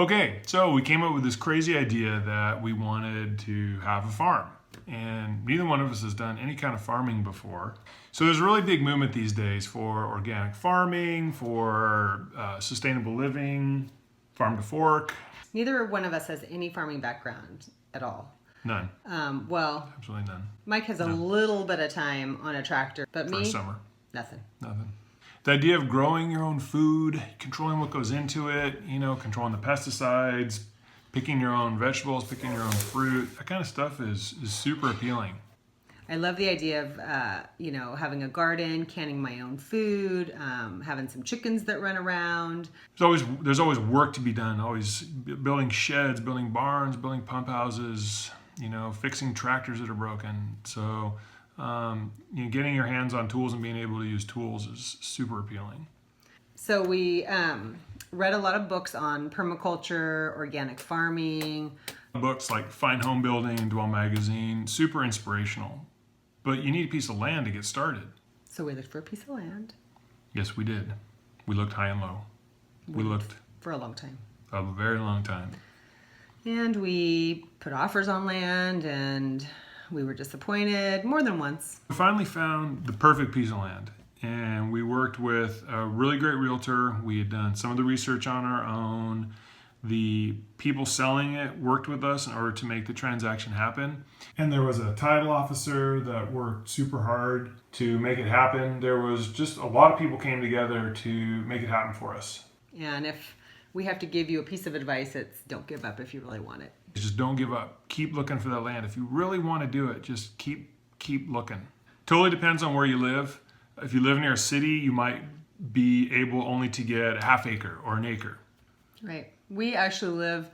Okay, so we came up with this crazy idea that we wanted to have a farm. And neither one of us has done any kind of farming before. So there's a really big movement these days for organic farming, for sustainable living, farm to fork. Neither one of us has any farming background at all. None. Well, Absolutely none. Mike has a little bit of time on a tractor, but For a me, summer. nothing. Nothing. The idea of growing your own food, controlling what goes into it, controlling the pesticides, picking your own vegetables, picking your own fruit, that kind of stuff is super appealing. I love the idea of, having a garden, canning my own food, having some chickens that run around. There's always work to be done, always building sheds, building barns, building pump houses, fixing tractors that are broken. So, getting your hands on tools and being able to use tools is super appealing. So we read a lot of books on permaculture, organic farming. Books like Fine Home Building and Dwell Magazine, super inspirational. But you need a piece of land to get started. So we looked for a piece of land. Yes, we did. We looked high and low. We looked for a long time. a very long time. And we put offers on land and we were disappointed more than once. We finally found the perfect piece of land. And we worked with a really great realtor. We had done some of the research on our own. The people selling it worked with us in order to make the transaction happen. And there was a title officer that worked super hard to make it happen. There was just a lot of people came together to make it happen for us. And if we have to give you a piece of advice, it's don't give up if you really want it. Just don't give up. Keep looking for that land. If you really want to do it, just keep looking. Totally depends on where you live. If you live near a city, you might be able only to get a half acre or an acre. Right. We actually live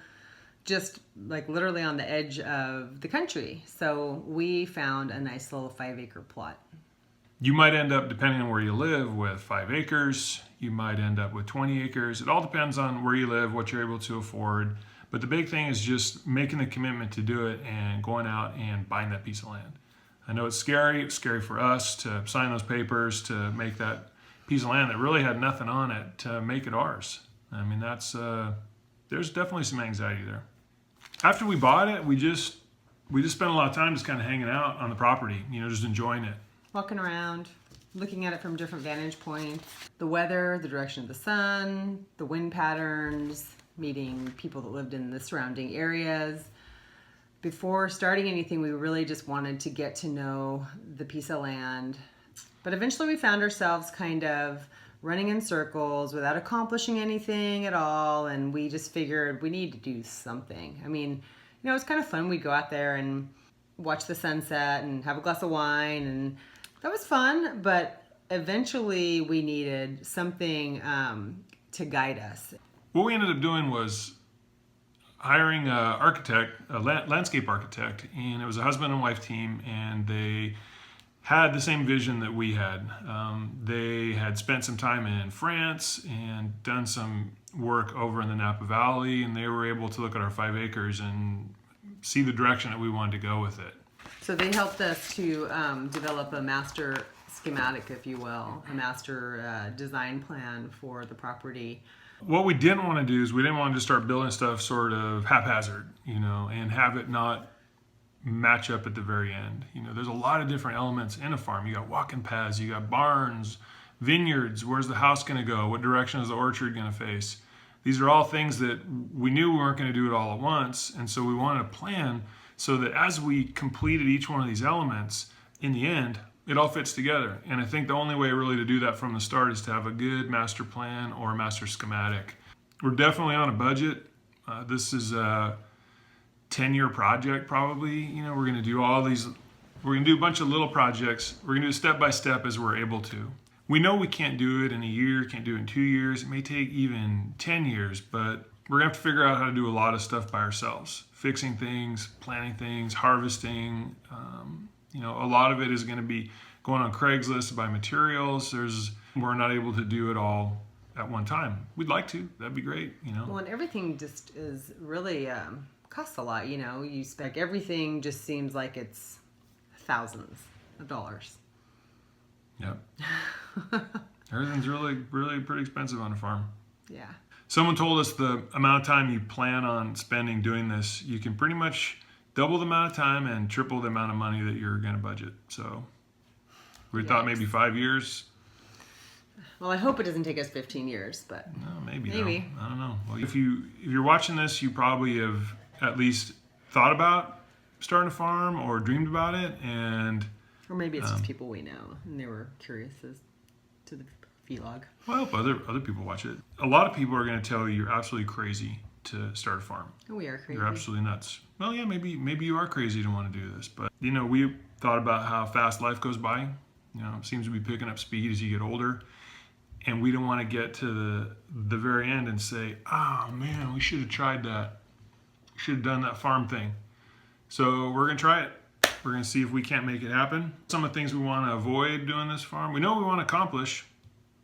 just like literally on the edge of the country. So we found a nice little 5-acre plot. You might end up, depending on where you live, with 5 acres. You might end up with 20 acres. It all depends on where you live, what you're able to afford. But the big thing is just making the commitment to do it and going out and buying that piece of land. I know it's scary. It's scary for us to sign those papers, to make that piece of land that really had nothing on it, to make it ours. I mean, there's definitely some anxiety there. After we bought it, we just spent a lot of time just kind of hanging out on the property, just enjoying it. Walking around, looking at it from different vantage points. The weather, the direction of the sun, the wind patterns, meeting people that lived in the surrounding areas. Before starting anything, we really just wanted to get to know the piece of land. But eventually we found ourselves kind of running in circles without accomplishing anything at all. And we just figured we need to do something. I mean, it's kind of fun. We'd go out there and watch the sunset and have a glass of wine. And that was fun. But eventually we needed something to guide us. What we ended up doing was hiring an architect, a landscape architect, and it was a husband and wife team, and they had the same vision that we had. They had spent some time in France and done some work over in the Napa Valley, and they were able to look at our 5 acres and see the direction that we wanted to go with it. So they helped us to develop a master schematic, if you will, a master design plan for the property. What we didn't want to do is we didn't want to just start building stuff sort of haphazard, and have it not match up at the very end. There's a lot of different elements in a farm. You got walking paths, you got barns, vineyards. Where's the house going to go? What direction is the orchard going to face? These are all things that we knew we weren't going to do it all at once. And so we wanted a plan so that as we completed each one of these elements, in the end, it all fits together. And I think the only way really to do that from the start is to have a good master plan or a master schematic. We're definitely on a budget. This is a 10-year project probably. We're going to do we're going to do a bunch of little projects. We're going to do it step by step as we're able to. We know we can't do it in a year, can't do it in 2 years. It may take even 10 years, but we're going to have to figure out how to do a lot of stuff by ourselves. Fixing things, planting things, harvesting. A lot of it is going to be going on Craigslist to buy materials. We're not able to do it all at one time. We'd like to. That'd be great. Well, and everything just is really costs a lot. You spec everything just seems like it's thousands of dollars. Yep. Everything's really, really pretty expensive on a farm. Yeah. Someone told us the amount of time you plan on spending doing this, you can pretty much double the amount of time and triple the amount of money that you're going to budget. So we thought maybe 5 years. Well, I hope it doesn't take us 15 years, but No, maybe. Maybe. Though. I don't know. Well, if you're watching this, you probably have at least thought about starting a farm or dreamed about it, and or maybe it's just people we know and they were curious as to the vlog. well, I hope other people watch it. A lot of people are going to tell you you're absolutely crazy to start a farm. We are crazy. You're absolutely nuts. Well, yeah, maybe you are crazy to want to do this, but we thought about how fast life goes by. It seems to be picking up speed as you get older, and we don't want to get to the very end and say, "Oh man, we should have tried that. We should have done that farm thing." So we're gonna try it. We're gonna see if we can't make it happen. Some of the things we want to avoid doing this farm, we know we want to accomplish,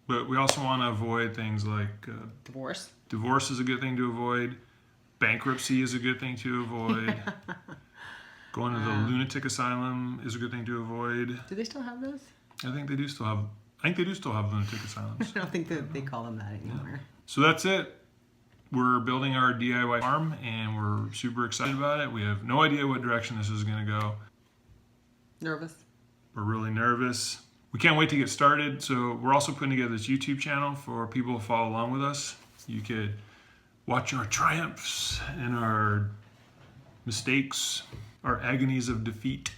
but we also want to avoid things like Divorce. divorce is a good thing to avoid. Bankruptcy is a good thing to avoid. Going to the lunatic asylum is a good thing to avoid. Do they still have those? I think they do still have lunatic asylums. I don't think that they call them that anymore. So that's it. We're building our DIY farm, and we're super excited about it. We have no idea what direction this is going to go. Nervous. We're really nervous. We can't wait to get started. So we're also putting together this YouTube channel for people to follow along with us. You could watch our triumphs and our mistakes, our agonies of defeat.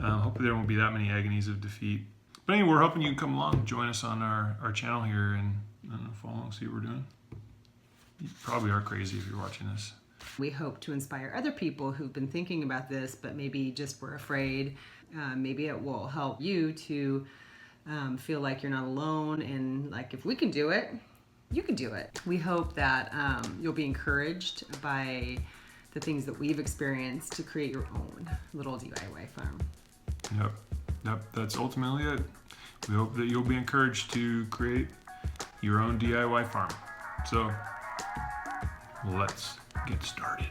Hopefully there won't be that many agonies of defeat. But anyway, we're hoping you can come along, join us on our channel here, and follow along, see what we're doing. You probably are crazy if you're watching this. We hope to inspire other people who've been thinking about this, but maybe just were afraid. Maybe it will help you to feel like you're not alone, and like if we can do it, you can do it. We hope that you'll be encouraged by the things that we've experienced to create your own little DIY farm. Yep, that's ultimately it. We hope that you'll be encouraged to create your own DIY farm. So let's get started.